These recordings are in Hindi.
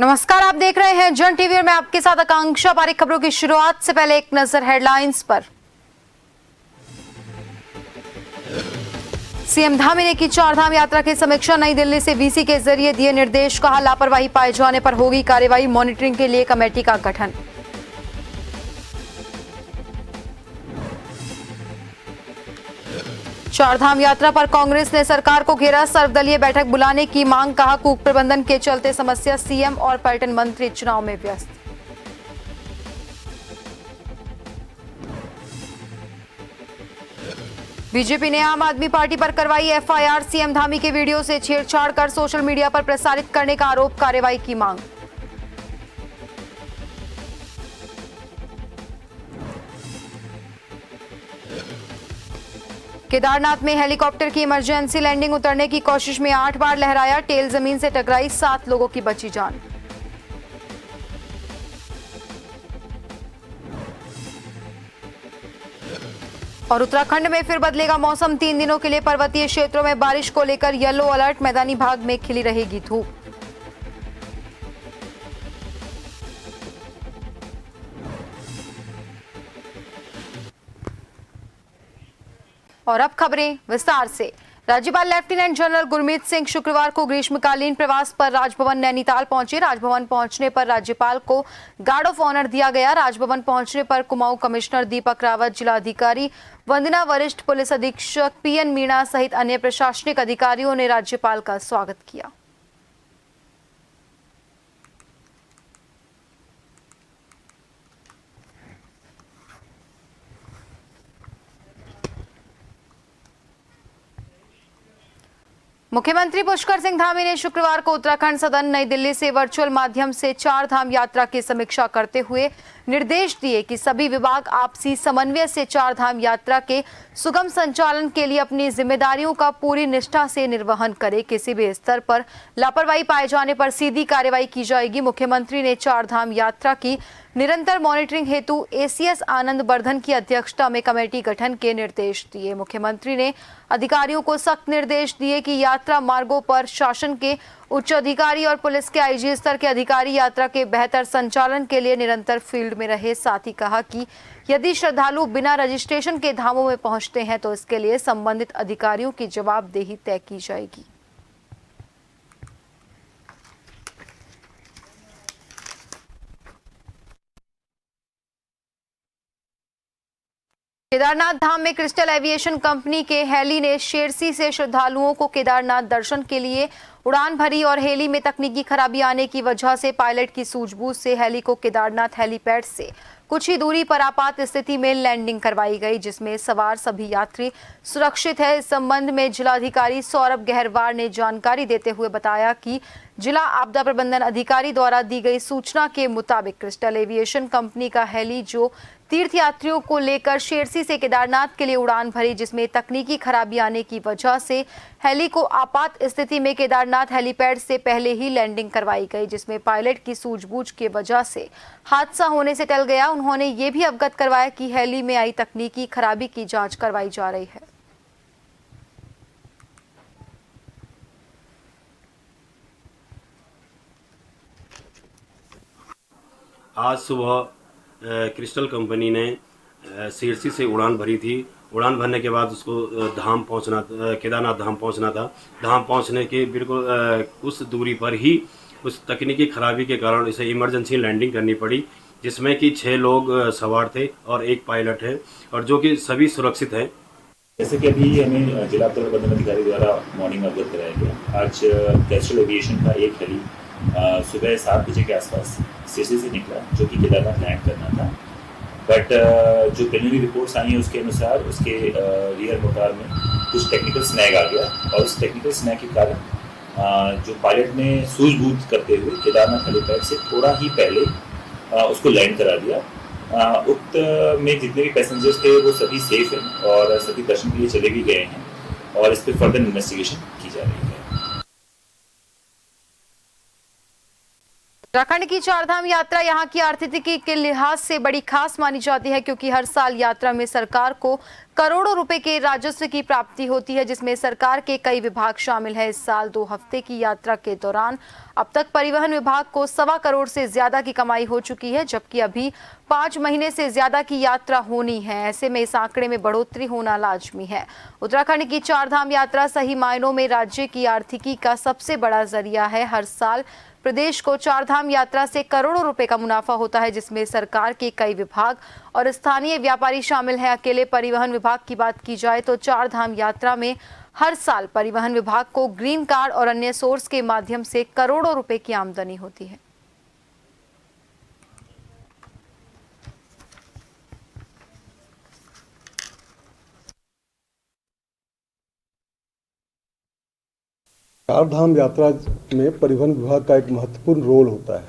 नमस्कार, आप देख रहे हैं जन टीवी और मैं आपके साथ आकांक्षा पारिक। खबरों की शुरुआत से पहले एक नजर हेडलाइंस पर। सीएम धामी ने की चारधाम यात्रा की समीक्षा। नई दिल्ली से वीसी के जरिए दिए निर्देश, कहा लापरवाही पाए जाने पर होगी कार्रवाई। मॉनिटरिंग के लिए कमेटी का गठन। चारधाम यात्रा पर कांग्रेस ने सरकार को घेरा, सर्वदलीय बैठक बुलाने की मांग। कहा कुक प्रबंधन के चलते समस्या, सीएम और पर्यटन मंत्री चुनाव में व्यस्त। बीजेपी ने आम आदमी पार्टी पर करवाई एफआईआर। सीएम धामी के वीडियो से छेड़छाड़ कर सोशल मीडिया पर प्रसारित करने का आरोप, कार्रवाई की मांग। केदारनाथ में हेलीकॉप्टर की इमरजेंसी लैंडिंग, उतरने की कोशिश में 8 बार लहराया, टेल जमीन से टकराई, 7 लोगों की बची जान। और उत्तराखंड में फिर बदलेगा मौसम, 3 दिनों के लिए पर्वतीय क्षेत्रों में बारिश को लेकर येलो अलर्ट, मैदानी भाग में खिली रहेगी धूप। और अब खबरें विस्तार से। राज्यपाल लेफ्टिनेंट जनरल गुरमीत सिंह शुक्रवार को ग्रीष्मकालीन प्रवास पर राजभवन नैनीताल पहुंचे। राजभवन पहुंचने पर राज्यपाल को गार्ड ऑफ ऑनर दिया गया। राजभवन पहुंचने पर कुमाऊं कमिश्नर दीपक रावत, जिलाधिकारी वंदना, वरिष्ठ पुलिस अधीक्षक पीएन मीणा सहित अन्य प्रशासनिक अधिकारियों ने राज्यपाल का स्वागत किया। मुख्यमंत्री पुष्कर सिंह धामी ने शुक्रवार को उत्तराखंड सदन नई दिल्ली से वर्चुअल माध्यम से चारधाम यात्रा की समीक्षा करते हुए निर्देश दिए कि सभी विभाग आपसी समन्वय से चारधाम यात्रा के सुगम संचालन के लिए अपनी जिम्मेदारियों का पूरी निष्ठा से निर्वहन करे। किसी भी स्तर पर लापरवाही पाए जाने पर सीधी कार्रवाई की जाएगी। मुख्यमंत्री ने चारधाम यात्रा की निरंतर मॉनिटरिंग हेतु एसीएस आनंद वर्धन की अध्यक्षता में कमेटी गठन के निर्देश दिए। मुख्यमंत्री ने अधिकारियों को सख्त निर्देश दिए कि यात्रा मार्गों पर शासन के उच्च अधिकारी और पुलिस के आईजी स्तर के अधिकारी यात्रा के बेहतर संचालन के लिए निरंतर फील्ड में रहे। साथ ही कहा कि यदि श्रद्धालु बिना रजिस्ट्रेशन के धामों में पहुंचते हैं तो इसके लिए संबंधित अधिकारियों की जवाबदेही तय की जाएगी। केदारनाथ धाम में क्रिस्टल एविएशन कंपनी के हेली ने शेरसी से श्रद्धालुओं को केदारनाथ दर्शन के लिए उड़ान भरी और हेली में तकनीकी खराबी आने की वजह से पायलट की सूझबूझ से हेली को केदारनाथ हेलीपैड से कुछ ही दूरी पर आपात स्थिति में लैंडिंग करवाई गई, जिसमें सवार सभी यात्री सुरक्षित है। इस संबंध में जिलाधिकारी सौरभ गहरवार ने जानकारी देते हुए बताया कि जिला आपदा प्रबंधन अधिकारी द्वारा दी गई सूचना के मुताबिक क्रिस्टल एविएशन कंपनी का हेली जो तीर्थयात्रियों को लेकर शेरसी से केदारनाथ के लिए उड़ान भरी, जिसमें तकनीकी खराबी आने की वजह से हेली को आपात स्थिति में केदारनाथ हेलीपैड से पहले ही लैंडिंग करवाई गई, जिसमें पायलट की सूझबूझ की वजह से हादसा होने से टल गया। उन्होंने ये भी अवगत करवाया कि हेली में आई तकनीकी खराबी की जांच करवाई जा रही है। आज सुबह क्रिस्टल कंपनी ने शेरसी से उड़ान भरी थी। उड़ान भरने के बाद उसको धाम पहुंचना, केदारनाथ धाम पहुंचना था। धाम पहुंचने के बिल्कुल उस दूरी पर ही उस तकनीकी खराबी के कारण इसे इमरजेंसी लैंडिंग करनी पड़ी, जिसमें कि 6 लोग सवार थे और 1 पायलट है, और जो कि सभी सुरक्षित हैं। जैसे कि अभी हमें जिला आपदा प्रबंधन अधिकारी द्वारा मॉर्निंग अवगत कराया गया। आज क्रिस्टल एविएशन का एक हेली सुबह 7 बजे के आसपास शेरसी से निकला, जो कि केदारनाथ लैंड करना था। बट जो प्रिलिमिनरी रिपोर्ट्स आई हैं उसके अनुसार उसके रियर मोटर में कुछ टेक्निकल स्नैग आ गया, और उस टेक्निकल स्नैग के कारण जो पायलट ने सूझबूझ करते हुए केदारनाथ हेलीपैड से थोड़ा ही पहले उसको लैंड करा दिया। उक्त में जितने भी पैसेंजर्स थे वो सभी सेफ हैं और सभी दर्शन के लिए चले भी गए हैं, और इस पर फर्दर इन्वेस्टिगेशन की जा रही है। उत्तराखंड की चारधाम यात्रा यहाँ की आर्थिकी के लिहाज से बड़ी खास मानी जाती है, क्योंकि हर साल यात्रा में सरकार को करोड़ों रुपए के राजस्व की प्राप्ति होती है, जिसमें सरकार के कई विभाग शामिल है। इस साल 2 हफ्ते की यात्रा के दौरान अब तक परिवहन विभाग को 1.25 करोड़ से ज्यादा की कमाई हो चुकी है, जबकि अभी 5 महीने से ज्यादा की यात्रा होनी है। ऐसे में इस आंकड़े में बढ़ोतरी होना लाजमी है। उत्तराखंड की चारधाम यात्रा सही मायनों में राज्य की आर्थिकी का सबसे बड़ा जरिया है। हर साल प्रदेश को चारधाम यात्रा से करोड़ों रुपए का मुनाफा होता है, जिसमें सरकार के कई विभाग और स्थानीय व्यापारी शामिल हैं। अकेले परिवहन विभाग की बात की जाए तो चारधाम यात्रा में हर साल परिवहन विभाग को ग्रीन कार्ड और अन्य सोर्स के माध्यम से करोड़ों रुपए की आमदनी होती है। चारधाम यात्रा में परिवहन विभाग का एक महत्वपूर्ण रोल होता है।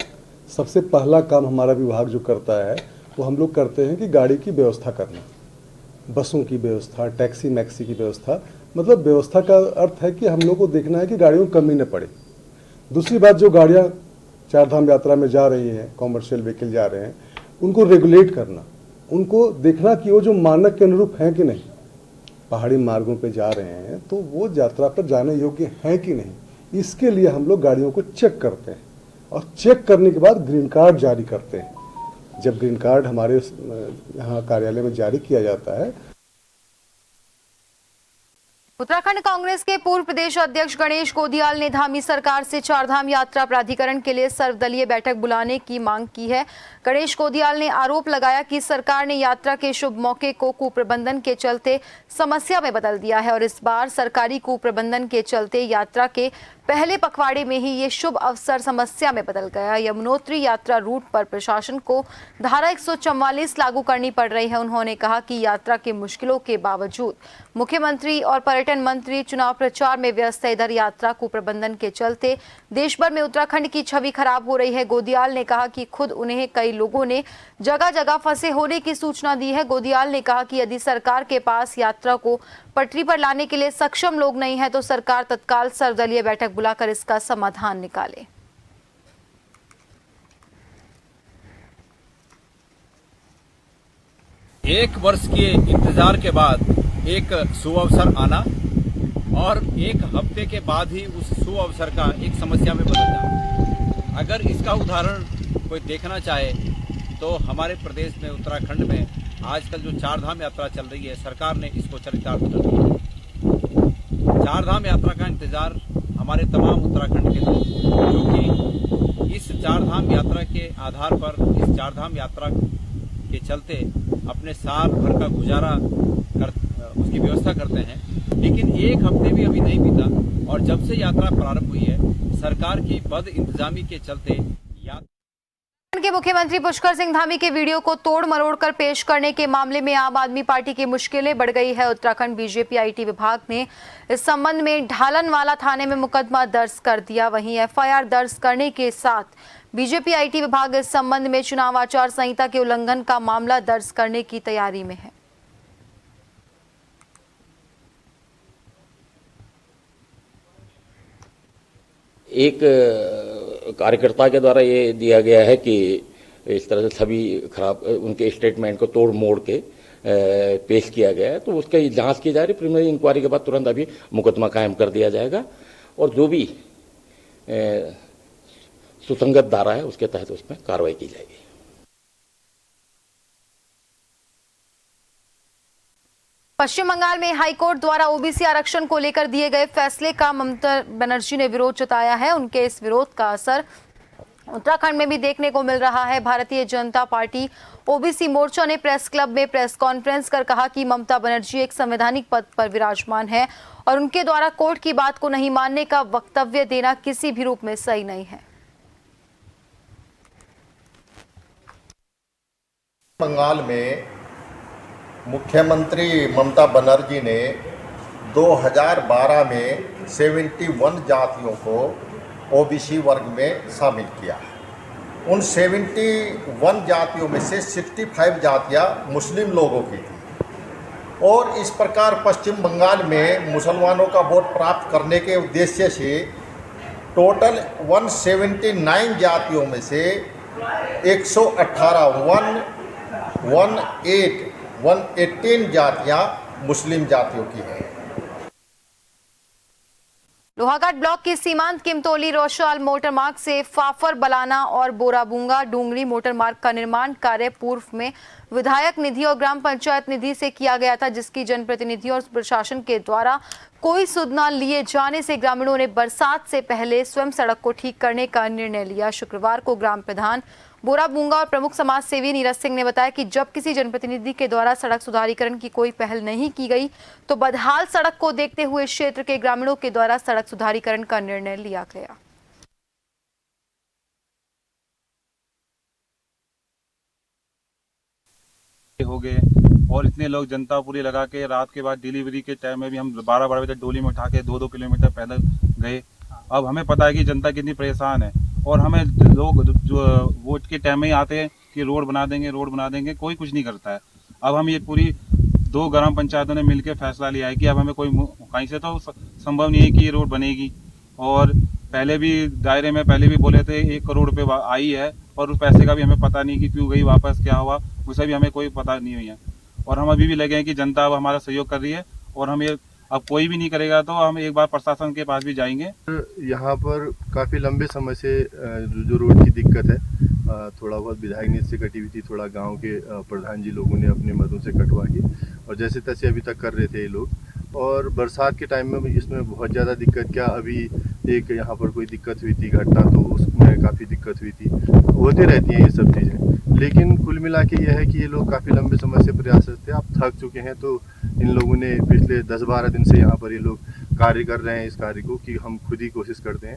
सबसे पहला काम हमारा विभाग जो करता है वो हम लोग करते हैं कि गाड़ी की व्यवस्था करना, बसों की व्यवस्था, टैक्सी मैक्सी की व्यवस्था। मतलब व्यवस्था का अर्थ है कि हम लोग को देखना है कि गाड़ियों को कमी न पड़े। दूसरी बात, जो गाड़ियाँ चारधाम यात्रा में जा रही हैं, कॉमर्शियल व्हीकल जा रहे हैं, उनको रेगुलेट करना, उनको देखना कि वो जो मानक के अनुरूप हैं कि नहीं। पहाड़ी मार्गों पे जा रहे हैं तो वो यात्रा पर जाने योग्य हैं कि नहीं, इसके लिए हम लोग गाड़ियों को चेक करते हैं और चेक करने के बाद ग्रीन कार्ड जारी करते हैं। जब ग्रीन कार्ड हमारे यहाँ कार्यालय में जारी किया जाता है। उत्तराखंड कांग्रेस के पूर्व प्रदेश अध्यक्ष गणेश गोदियाल ने धामी सरकार से चारधाम यात्रा प्राधिकरण के लिए सर्वदलीय बैठक बुलाने की मांग की है। गणेश गोदियाल ने आरोप लगाया कि सरकार ने यात्रा के शुभ मौके को कुप्रबंधन के चलते समस्या में बदल दिया है और इस बार सरकारी कुप्रबंधन के चलते यात्रा के पहले पखवाड़े में ही ये शुभ अवसर समस्या में बदल गया। यमुनोत्री यात्रा रूट पर प्रशासन को धारा 144 लागू करनी पड़ रही है। उन्होंने कहा कि यात्रा के मुश्किलों के बावजूद मुख्यमंत्री और पर्यटन मंत्री चुनाव प्रचार में व्यस्त है। इधर यात्रा कुप्रबंधन के चलते देश भर में उत्तराखंड की छवि खराब हो रही है। गोदियाल ने कहा कि खुद उन्हें कई लोगों ने जगह जगह फंसे होने की सूचना दी है। गोदियाल ने कहा कि यदि सरकार के पास यात्रा को पटरी पर लाने के लिए सक्षम लोग नहीं है तो सरकार तत्काल सर्वदलीय बैठक बुलाकर इसका समाधान निकाले। एक वर्ष के इंतजार के बाद एक शुभ अवसर आना और एक हफ्ते के बाद ही उस शुभ अवसर का एक समस्या में बदल जाना। अगर इसका उदाहरण कोई देखना चाहे तो हमारे प्रदेश में, उत्तराखंड में आजकल जो चारधाम यात्रा चल रही है, सरकार ने इसको चरितार्थ कर दिया। चारधाम यात्रा का इंतजार हमारे तमाम उत्तराखंड के लोग, जो कि इस चारधाम यात्रा के आधार पर, इस चारधाम यात्रा के चलते अपने साल भर का गुजारा उसकी व्यवस्था करते हैं, लेकिन एक हफ्ते भी अभी नहीं बीता और जब से यात्रा प्रारंभ हुई है, सरकार की बद इंतजामी के चलते के मुख्यमंत्री पुष्कर सिंह धामी के वीडियो को तोड़ मरोड़ कर पेश करने के मामले में आम आदमी पार्टी की मुश्किलें बढ़ गई है। उत्तराखंड बीजेपी आईटी विभाग ने इस संबंध में ढालनवाला थाने में मुकदमा दर्ज कर दिया। वहीं एफआईआर दर्ज करने के साथ बीजेपी आईटी विभाग इस संबंध में चुनाव आचार संहिता के उल्लंघन का मामला दर्ज करने की तैयारी में है। एक कार्यकर्ता के द्वारा ये दिया गया है कि इस तरह से छवि खराब, उनके स्टेटमेंट को तोड़ मोड़ के पेश किया गया है, तो उसका जांच की जा रही। प्रिलिमिनरी इंक्वायरी के बाद तुरंत अभी मुकदमा कायम कर दिया जाएगा और जो भी सुसंगत धारा है उसके तहत उसमें कार्रवाई की जाएगी। पश्चिम बंगाल में हाईकोर्ट द्वारा ओबीसी आरक्षण को लेकर दिए गए फैसले का ममता बनर्जी ने विरोध जताया है। उनके इस विरोध का असर उत्तराखंड में भी देखने को मिल रहा है। भारतीय जनता पार्टी ओबीसी मोर्चा ने प्रेस क्लब में प्रेस कॉन्फ्रेंस कर कहा कि ममता बनर्जी एक संवैधानिक पद पर विराजमान है और उनके द्वारा कोर्ट की बात को नहीं मानने का वक्तव्य देना किसी भी रूप में सही नहीं है। बंगाल में मुख्यमंत्री ममता बनर्जी ने 2012 में 71 जातियों को ओबीसी वर्ग में शामिल किया। उन 71 जातियों में से 65 जातियां मुस्लिम लोगों की थी और इस प्रकार पश्चिम बंगाल में मुसलमानों का वोट प्राप्त करने के उद्देश्य से टोटल 179 जातियों में से 118 जातियां मुस्लिम जातियों की हैं। लोहाघाट ब्लॉक के सीमांत किमतोली रोशाल मोटर मार्ग से फाफर बलाना और बोराबूंगा डूंगरी मोटर मार्ग का निर्माण कार्य पूर्व में विधायक निधि और ग्राम पंचायत निधि से किया गया था, जिसकी जनप्रतिनिधियों और प्रशासन के द्वारा कोई सुध न लिए जाने से ग्रामीणों ने बरसात से पहले स्वयं सड़क को ठीक करने का निर्णय लिया। शुक्रवार को ग्राम प्रधान बोराबूंगा और प्रमुख समाज सेवी नीरज सिंह ने बताया कि जब किसी जनप्रतिनिधि के द्वारा सड़क सुधारीकरण की कोई पहल नहीं की गई तो बदहाल सड़क को देखते हुए क्षेत्र के ग्रामीणों के द्वारा सड़क सुधारीकरण का निर्णय लिया गया। हो गए और इतने लोग जनता पूरी लगा के रात के बाद डिलीवरी के टाइम में भी हम 12-12 बजे डोली में उठा के 2-2 किलोमीटर पैदल गए। अब हमें पता है कि जनता कितनी परेशान है और हमें लोग जो वोट के टाइम में ही आते हैं कि रोड बना देंगे, कोई कुछ नहीं करता है। अब हम ये पूरी 2 ग्राम पंचायतों ने मिलकर फैसला लिया है कि अब हमें कोई कहीं से तो संभव नहीं है कि ये रोड बनेगी। और पहले भी दायरे में पहले भी बोले थे 1 करोड़ रुपए आई है और उस पैसे का भी हमें पता नहीं कि क्यों गई वापस, क्या हुआ उसे भी हमें कोई पता नहीं हुई है। और हम अभी भी लगे हैं कि जनता अब हमारा सहयोग कर रही है और हम ये अब कोई भी नहीं करेगा तो हम एक बार प्रशासन के पास भी जाएंगे। यहाँ पर काफ़ी लंबे समय से जो रोड की दिक्कत है, थोड़ा बहुत विधायक नीति से कटी हुई थी, थोड़ा गांव के प्रधान जी लोगों ने अपने मदों से कटवा के और जैसे तैसे अभी तक कर रहे थे ये लोग। और बरसात के टाइम में भी इसमें बहुत ज़्यादा दिक्कत, क्या अभी एक यहाँ पर कोई दिक्कत हुई थी घटना, तो उसमें काफ़ी दिक्कत हुई थी, होती रहती हैं ये सब चीज़ें। लेकिन कुल मिला के यह है कि ये लोग काफ़ी लंबे समय से प्रयासरत थे, अब थक चुके हैं। तो इन लोगों ने पिछले 10-12 दिन से यहाँ पर ये लोग कार्य कर रहे हैं इस कार्य को कि हम खुद ही कोशिश करते हैं।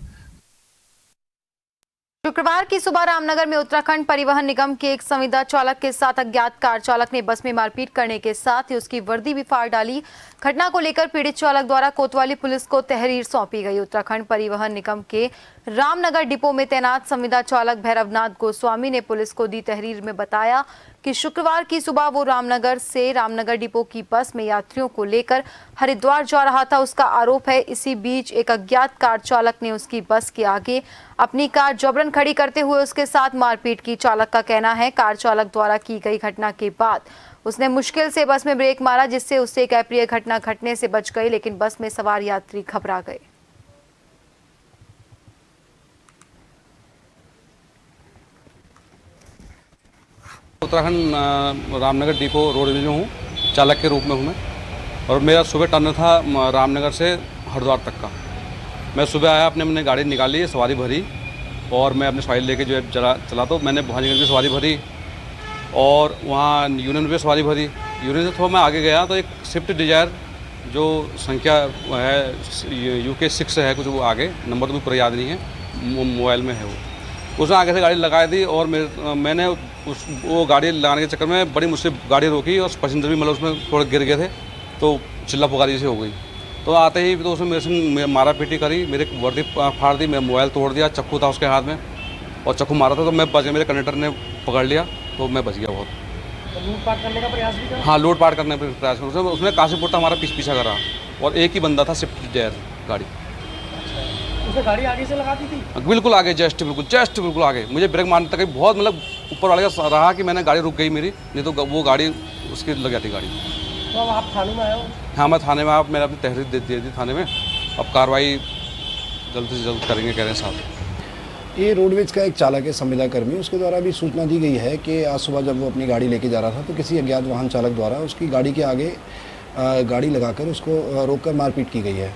शुक्रवार की सुबह रामनगर में उत्तराखंड परिवहन निगम के एक संविदा चालक के साथ अज्ञात कार चालक ने बस में मारपीट करने के साथ ही उसकी वर्दी भी फाड़ डाली। घटना को लेकर पीड़ित चालक द्वारा कोतवाली पुलिस को तहरीर सौंपी गई। उत्तराखंड परिवहन निगम के रामनगर डिपो में तैनात संविदा चालक भैरवनाथ गोस्वामी ने पुलिस को दी तहरीर में बताया कि शुक्रवार की सुबह वो रामनगर से रामनगर डिपो की बस में यात्रियों को लेकर हरिद्वार जा रहा था। उसका आरोप है इसी बीच एक अज्ञात कार चालक ने उसकी बस के आगे अपनी कार जबरन खड़ी करते हुए उसके साथ मारपीट की। चालक का कहना है कार चालक द्वारा की गई घटना के बाद उसने मुश्किल से बस में ब्रेक मारा, जिससे उससे एक अप्रिय घटना घटने से बच गई, लेकिन बस में सवार यात्री घबरा गए। उत्तराखंड रामनगर डिपो रोड में हूँ, चालक के रूप में हूँ मैं। और मेरा सुबह टर्न था रामनगर से हरिद्वार तक का। मैं सुबह आया, अपने गाड़ी निकाली, सवारी भरी और मैं अपनी सवारी लेके जो है चला तो मैंने भवानीगंज में सवारी भरी और वहाँ यूनियन पे सवारी भरी। यूनियन से थोड़ा मैं आगे गया तो एक स्विफ्ट डिजायर जो संख्या है UK 6 है कुछ, वो आगे नंबर तो मुझे पूरा याद नहीं है, मोबाइल में है वो। उसने आगे से गाड़ी लगाई थी और मैंने वो गाड़ी लगाने के चक्कर में बड़ी मुझसे गाड़ी रोकी और पैसेंजर भी मतलब उसमें थोड़े गिर गए थे, तो चिल्ला पुकारी से हो गई। तो आते ही तो उसने मेरे से मारा पीटी करी, मेरे वर्दी फाड़ दी, मेरा मोबाइल तोड़ दिया, चक्कू था उसके हाथ में और चक्कू मारा था तो मैं बच गया, मेरे कंडक्टर ने पकड़ लिया तो मैं बच गया बहुत। तो लूटपाट करने का प्रयास भी था? हाँ, लूटपाट करने का प्रयास कर उसने काशीपुर तक हमारा पीछा करा और एक ही बंदा था स्विफ्ट डिजायर गाड़ी। उसने गाड़ी आगे से लगा दी थी? बिल्कुल आगे, जस्ट बिल्कुल आगे। मुझे ब्रेक मारने तक बहुत मतलब ऊपर वाले का रहा कि मैंने गाड़ी रुक गई मेरी, नहीं तो वो गाड़ी उसकी लग जाती गाड़ी। तो अब आप थाने में आए हो? हाँ, मैं थाने में, आप मैंने अपनी तहरीर दे दी थाने में। अब कार्रवाई जल्द से जल्द करेंगे कह रहे हैं साहब। ये रोडवेज का एक चालक है, संविदा कर्मी, उसके द्वारा भी सूचना दी गई है कि आज सुबह जब वो अपनी गाड़ी लेके जा रहा था तो किसी अज्ञात वाहन चालक द्वारा उसकी गाड़ी के आगे गाड़ी लगाकर उसको रोककर मारपीट की गई है।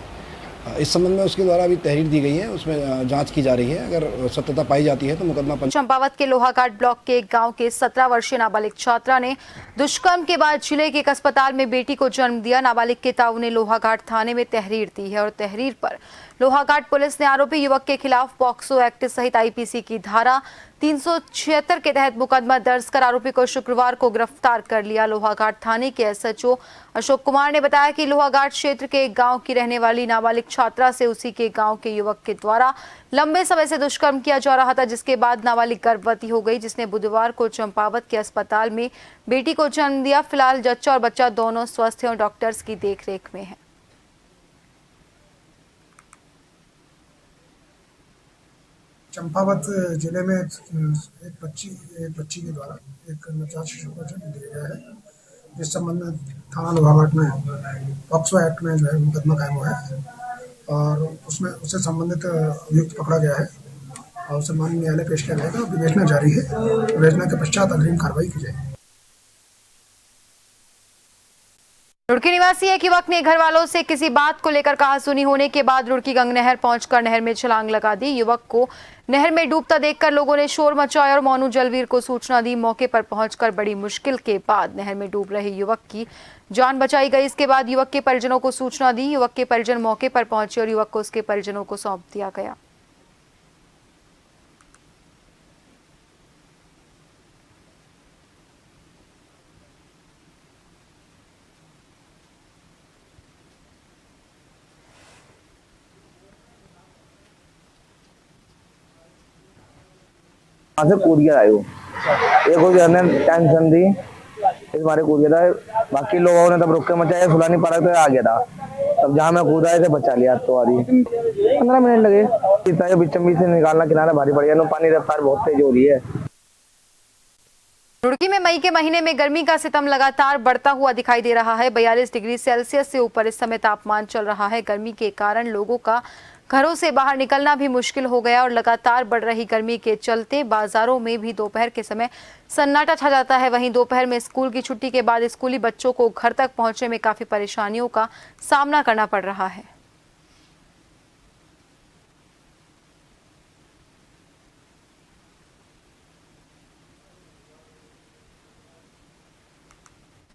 इस संबंध में उसके द्वारा अभी तहरीर दी गई है, उसमें जांच की जा रही है। अगर सत्यता पाई जाती है तो मुकदमा। चंपावत के लोहाघाट ब्लॉक के एक गांव के 17 वर्षीय नाबालिग छात्रा ने दुष्कर्म के बाद जिले के एक अस्पताल में बेटी को जन्म दिया। नाबालिग के ताऊ ने लोहाघाट थाने में तहरीर दी है और तहरीर पर लोहाघाट पुलिस ने आरोपी युवक के खिलाफ पॉक्सो एक्ट सहित IPC की धारा 376 के तहत मुकदमा दर्ज कर आरोपी को शुक्रवार को गिरफ्तार कर लिया। लोहाघाट थाने के SHO अशोक कुमार ने बताया कि लोहाघाट क्षेत्र के एक गांव की रहने वाली नाबालिग छात्रा से उसी के गांव के युवक के द्वारा लंबे समय से दुष्कर्म किया जा रहा था, जिसके बाद नाबालिग गर्भवती हो गई, जिसने बुधवार को चंपावत के अस्पताल में बेटी को जन्म दिया। फिलहाल जच्चा और बच्चा दोनों स्वस्थ हैं और डॉक्टर्स की देखरेख में है। चंपावत जिले में एक बच्ची के द्वारा एक नवजात शिशु को जन्म दिया गया है, जिस संबंध में थाना लोहाघाट में पॉक्सो एक्ट में जो है मुकदमा कायम हुआ है और उसमें उससे संबंधित अभियुक्त पकड़ा गया है और उसे माननीय न्यायालय पेश किया जाएगा। विवेचना जारी है, विवेचना के पश्चात अग्रिम कार्रवाई की जाएगी। रुड़की निवासी एक युवक ने घर वालों से किसी बात को लेकर कहासुनी होने के बाद रुड़की गंग नहर पहुंचकर नहर में छलांग लगा दी। युवक को नहर में डूबता देखकर लोगों ने शोर मचाया और मोनू जलवीर को सूचना दी। मौके पर पहुंचकर बड़ी मुश्किल के बाद नहर में डूब रहे युवक की जान बचाई गई। इसके बाद युवक के परिजनों को सूचना दी। युवक के परिजन मौके पर पहुंचे और युवक को उसके परिजनों को सौंप दिया गया। से कूद गया आयो, एक हो गया ने टेंशन थी इस बारे कूद गया था। बाकी लोगों ने तब रुक के मचाया, सुला नहीं पा रहा तो आ गया था। तब जहाँ मैं कूदा से बचा लिया। तो आदि 15 मिनट लगे। इतना बीच से निकालना किनारा भारी पड़ गया। पानी रफ्तार बहुत तेज हो रही है। रुड़की में मई के महीने में गर्मी का सितम लगातार बढ़ता हुआ दिखाई दे रहा है। 42 डिग्री सेल्सियस से ऊपर इस समय तापमान चल रहा है। गर्मी के कारण लोगों का घरों से बाहर निकलना भी मुश्किल हो गया और लगातार बढ़ रही गर्मी के चलते बाजारों में भी दोपहर के समय सन्नाटा छा जाता है। वहीं दोपहर में स्कूल की छुट्टी के बाद स्कूली बच्चों को घर तक पहुंचने में काफी परेशानियों का सामना करना पड़ रहा है।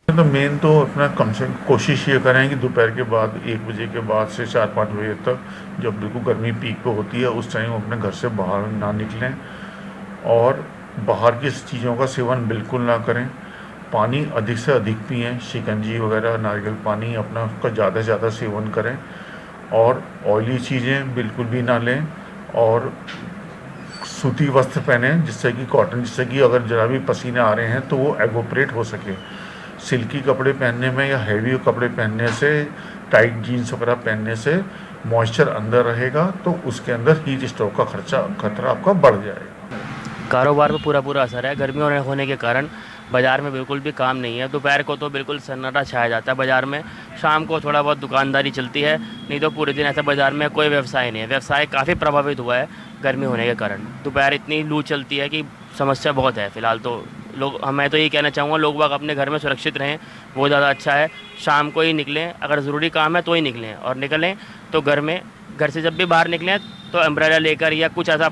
तो मेन तो अपना कम से कोशिश ये करें कि दोपहर के बाद 1 बजे के बाद से 4-5 बजे तक जब बिल्कुल गर्मी पीक पे होती है उस टाइम अपने घर से बाहर ना निकलें और बाहर की चीज़ों का सेवन बिल्कुल ना करें। पानी अधिक से अधिक पिएं, शिकंजी वगैरह नारियल पानी अपना उसका ज़्यादा से ज़्यादा सेवन करें और ऑयली चीज़ें बिल्कुल भी ना लें और सूती वस्त्र पहनें जिससे कि कॉटन, जिससे कि अगर जरा भी पसीने आ रहे हैं तो वो एवोपरेट हो सके। सिल्की कपड़े पहनने में या हैवी कपड़े पहनने से, टाइट जीन्स वगैरह पहनने से मॉइस्चर अंदर रहेगा तो उसके अंदर हीट स्ट्रोक का खतरा आपका बढ़ जाएगा। कारोबार पर पूरा असर है। गर्मी होने के कारण बाज़ार में बिल्कुल भी काम नहीं है। दोपहर को तो बिल्कुल सन्नाटा छाया जाता है बाज़ार में। शाम को थोड़ा बहुत दुकानदारी चलती है, नहीं तो पूरे दिन ऐसा बाज़ार में कोई व्यवसाय नहीं है। व्यवसाय काफ़ी प्रभावित हुआ है गर्मी होने के कारण। दोपहर इतनी लू चलती है कि समस्या बहुत है। फिलहाल तो मैं तो यही कहना चाहूँगा लोग बाग अपने घर में सुरक्षित रहें, वो ज़्यादा अच्छा है। शाम को ही निकलें, अगर ज़रूरी काम है तो ही निकलें और निकलें तो घर से जब भी बाहर निकलें तो अम्ब्रेला लेकर या कुछ ऐसा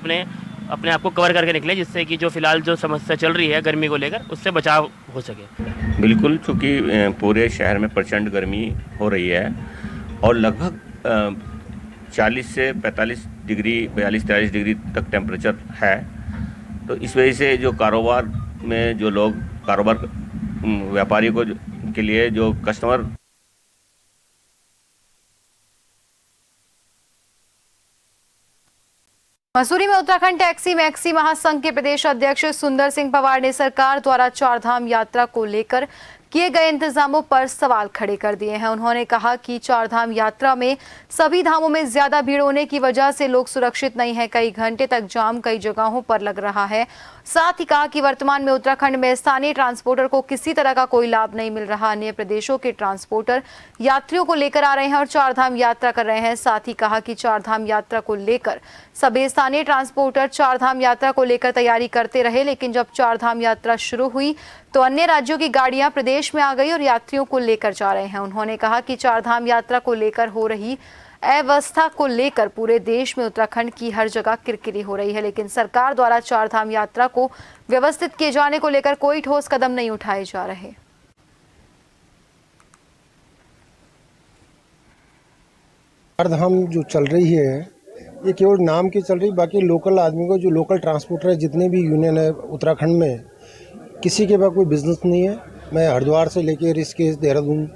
अपने आप को कवर करके निकलें जिससे कि जो फिलहाल जो समस्या चल रही है गर्मी को लेकर उससे बचाव हो सके। बिल्कुल, चूँकि पूरे शहर में प्रचंड गर्मी हो रही है और लगभग 40 से 45 डिग्री 42-43 डिग्री तक टेम्परेचर है। तो इस वजह से जो कारोबार में जो लोग व्यापारी को के लिए जो कस्टमर मसूरी में उत्तराखंड टैक्सी मैक्सी महासंघ के प्रदेश अध्यक्ष सुंदर सिंह पवार ने सरकार द्वारा चारधाम यात्रा को लेकर किए गए इंतजामों पर सवाल खड़े कर दिए हैं। उन्होंने कहा कि चारधाम यात्रा में सभी धामों में ज्यादा भीड़ होने की वजह से लोग सुरक्षित नहीं है। कई घंटे तक जाम कई जगहों पर लग रहा है। साथ ही कहा कि वर्तमान में उत्तराखंड में स्थानीय ट्रांसपोर्टर को किसी तरह का कोई लाभ नहीं मिल रहा। अन्य प्रदेशों के ट्रांसपोर्टर यात्रियों को लेकर आ रहे हैं और चारधाम यात्रा कर रहे हैं। साथ ही कहा कि चारधाम यात्रा को लेकर सभी स्थानीय ट्रांसपोर्टर चारधाम यात्रा को लेकर तैयारी करते रहे, लेकिन जब चारधाम यात्रा शुरू हुई तो अन्य राज्यों की गाड़ियां प्रदेश में आ गई और यात्रियों को लेकर जा रहे हैं। उन्होंने कहा कि चारधाम यात्रा को लेकर हो रही अव्यवस्था को लेकर पूरे देश में उत्तराखंड की हर जगह किरकिरी हो रही है, लेकिन सरकार द्वारा चारधाम यात्रा को व्यवस्थित किए जाने को लेकर कोई ठोस कदम नहीं उठाए जा रहे। चारधाम जो चल रही है ये केवल नाम की चल रही, बाकी लोकल आदमी को जो लोकल ट्रांसपोर्टर है जितने भी यूनियन है उत्तराखंड में किसी के पास कोई बिजनेस नहीं है। मैं हरिद्वार से लेके ऋषिकेश, देहरादून,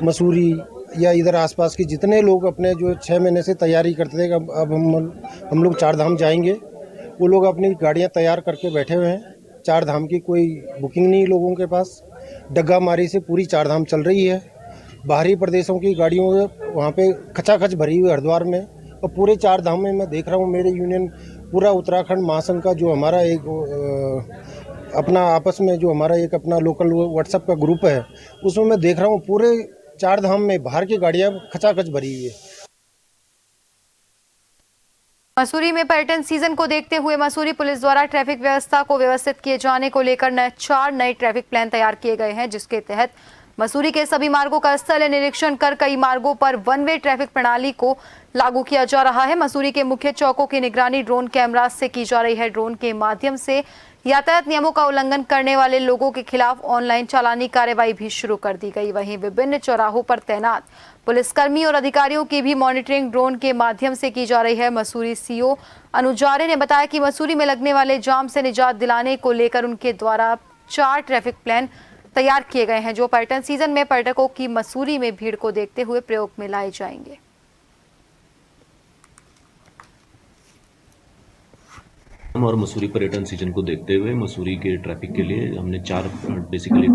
मसूरी या इधर आसपास के जितने लोग अपने जो 6 महीने से तैयारी करते थे अब हम लोग चारधाम जाएंगे, वो लोग अपनी गाड़ियां तैयार करके बैठे हुए हैं। चारधाम की कोई बुकिंग नहीं लोगों के पास। डग्गा मारी से पूरी चारधाम चल रही है। बाहरी प्रदेशों की गाड़ियों वहाँ पे खचाखच भरी हुई हरिद्वार में और पूरे चारधाम में मैं देख रहा हूँ मेरे यूनियन पूरा उत्तराखंड महासंघ का जो हमारा एक अपना आपस में जो हमारा एक अपना लोकल व्हाट्सएप का ग्रुप है उसमें मैं देख रहा हूँ पूरे चारधाम में बाहर की गाड़ियाँ खचाखच भरी हुई है। मसूरी में पर्यटन सीजन को देखते हुए मसूरी पुलिस द्वारा ट्रैफिक व्यवस्था को व्यवस्थित किए जाने को लेकर 4 नए ट्रैफिक प्लान तैयार किए गए हैं, जिसके तहत मसूरी के सभी मार्गों का स्थल निरीक्षण कर कई मार्गों पर वन वे ट्रैफिक प्रणाली को लागू किया जा रहा है। मसूरी के मुख्य चौकों की निगरानी ड्रोन कैमरा से की जा रही है। ड्रोन के माध्यम से यातायात नियमों का उल्लंघन करने वाले लोगों के खिलाफ ऑनलाइन चालानी कार्रवाई भी शुरू कर दी गई। वहीं विभिन्न चौराहों पर तैनात पुलिसकर्मी और अधिकारियों की भी मॉनिटरिंग ड्रोन के माध्यम से की जा रही है। मसूरी सीओ अनुजारे ने बताया कि मसूरी में लगने वाले जाम से निजात दिलाने को लेकर उनके द्वारा 4 ट्रैफिक प्लान तैयार किए गए हैं, जो पर्यटन सीजन में पर्यटकों की मसूरी में भीड़ को देखते हुए प्रयोग में लाए जाएंगे। और मसूरी पर्यटन सीजन को देखते हुए मसूरी के ट्रैफिक के लिए हमने 4 बेसिकली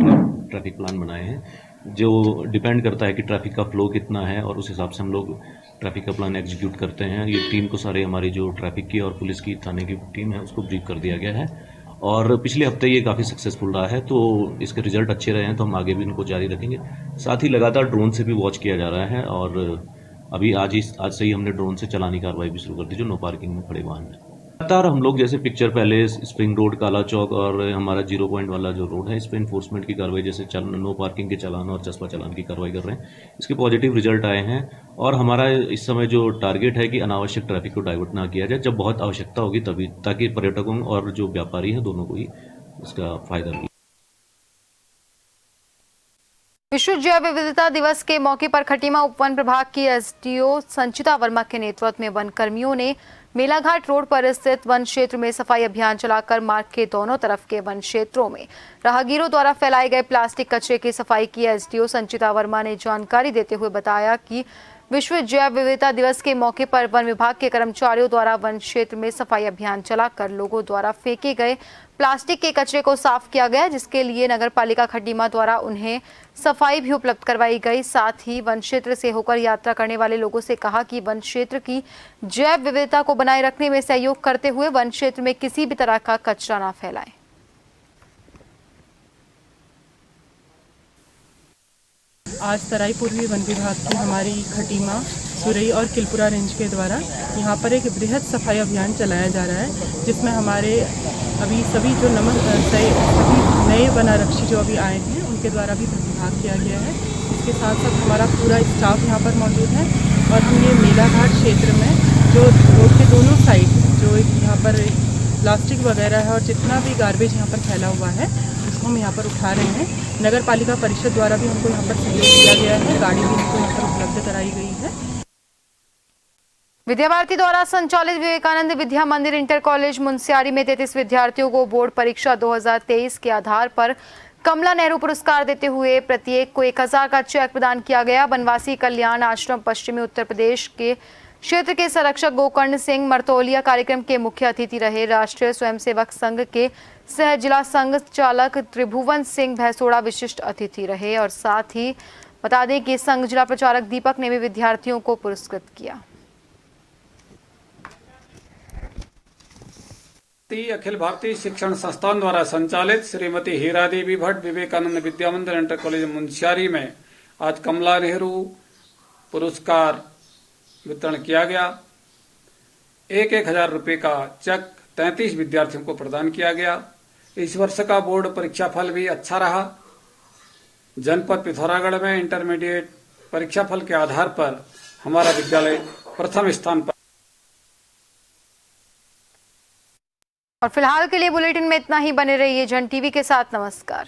ट्रैफिक प्लान बनाए हैं, जो डिपेंड करता है कि ट्रैफिक का फ्लो कितना है और उस हिसाब से हम लोग ट्रैफिक का प्लान एग्जीक्यूट करते हैं। ये टीम को सारे हमारी जो ट्रैफिक की और पुलिस की थाने की टीम है उसको ब्रीफ कर दिया गया है और पिछले हफ्ते ये काफ़ी सक्सेसफुल रहा है, तो इसके रिजल्ट अच्छे रहे हैं, तो हम आगे भी इनको जारी रखेंगे। साथ ही लगातार ड्रोन से भी वॉच किया जा रहा है और अभी आज से ही हमने ड्रोन से चलानी कार्रवाई भी शुरू कर दी जो नो पार्किंग में खड़े वाहन है। लगातार हम लोग जैसे पिक्चर पैलेस, स्प्रिंग रोड, काला चौक और हमारा 0 पॉइंट वाला जो रोड है, इस पर इन्फोर्समेंट की कार्रवाई जैसे नो पार्किंग के चालान और चस्पा चालान की कार्रवाई कर रहे हैं। इसके पॉजिटिव रिजल्ट आए हैं और हमारा इस समय जो टारगेट है कि अनावश्यक ट्रैफिक को डाइवर्ट ना किया जाए, जब बहुत आवश्यकता होगी तभी, ताकि पर्यटकों और जो व्यापारी हैं दोनों को ही इसका फायदा मिले। विश्व जैव विविधता दिवस के मौके पर खटीमा उप वन प्रभाग की एसडीओ संचिता वर्मा के नेतृत्व में वन कर्मियों ने मेलाघाट रोड पर स्थित वन क्षेत्र में सफाई अभियान चलाकर मार्ग के दोनों तरफ के वन क्षेत्रों में राहगीरों द्वारा फैलाए गए प्लास्टिक कचरे की सफाई की। एसडीओ संचिता वर्मा ने जानकारी देते हुए बताया कि विश्व जैव विविधता दिवस के मौके पर वन विभाग के कर्मचारियों द्वारा वन क्षेत्र में सफाई अभियान चलाकर लोगों द्वारा फेंके गए प्लास्टिक के कचरे को साफ किया गया, जिसके लिए नगर पालिका खटीमा द्वारा उन्हें सफाई भी उपलब्ध करवाई गई। साथ ही वन क्षेत्र से होकर यात्रा करने वाले लोगों से कहा कि वन क्षेत्र की जैव विविधता को बनाए रखने में सहयोग करते हुए वन क्षेत्र में किसी भी तरह का कचरा न फैलाएं। आज तराई पूर्वी वन विभाग की हमारी खटीमा, सुरई और किलपुरा रेंज के द्वारा यहाँ पर एक बृहद सफाई अभियान चलाया जा रहा है, जिसमें हमारे अभी सभी जो सभी नए वनारक्षी जो अभी आए हैं उनके द्वारा भी प्रतिभाग किया गया है। इसके साथ साथ हमारा पूरा स्टाफ यहाँ पर मौजूद है और हम ये मेलाघाट क्षेत्र में जो रोड के दोनों साइड जो यहाँ पर प्लास्टिक वगैरह है और जितना भी गार्बेज यहाँ पर फैला हुआ है उसको हम यहाँ पर उठा रहे हैं। नगर पालिका परिषद द्वारा भी हमको यहाँ पर सहयोग किया गया है, गाड़ी भी हमको यहाँ पर उपलब्ध कराई गई है। विद्या भारती द्वारा संचालित विवेकानंद विद्या मंदिर इंटर कॉलेज मुंसियारी में 33 विद्यार्थियों को बोर्ड परीक्षा 2023 के आधार पर कमला नेहरू पुरस्कार देते हुए प्रत्येक को 1000 का चेक प्रदान किया गया। बनवासी कल्याण आश्रम पश्चिमी उत्तर प्रदेश के क्षेत्र के संरक्षक गोकर्ण सिंह मर्तोलिया कार्यक्रम के मुख्य अतिथि रहे। राष्ट्रीय स्वयंसेवक संघ के सह जिला संघ चालक त्रिभुवन सिंह भैसोड़ा विशिष्ट अतिथि रहे और साथ ही बता दें कि संघ जिला प्रचारक दीपक ने भी विद्यार्थियों को पुरस्कृत किया। अखिल भारतीय शिक्षण संस्थान द्वारा संचालित श्रीमती हीरा देवी भट्ट विवेकानंद विद्या मंदिर इंटर कॉलेज मुंसियारी में आज कमला नेहरू पुरस्कार वितरण किया गया। 1,000 रुपए का चेक 33 विद्यार्थियों को प्रदान किया गया। इस वर्ष का बोर्ड परीक्षा फल भी अच्छा रहा। जनपद पिथौरागढ़ में इंटरमीडिएट परीक्षा फल के आधार पर हमारा विद्यालय प्रथम स्थान पर। और फिलहाल के लिए बुलेटिन में इतना ही। बने रहिए जन टीवी के साथ। नमस्कार।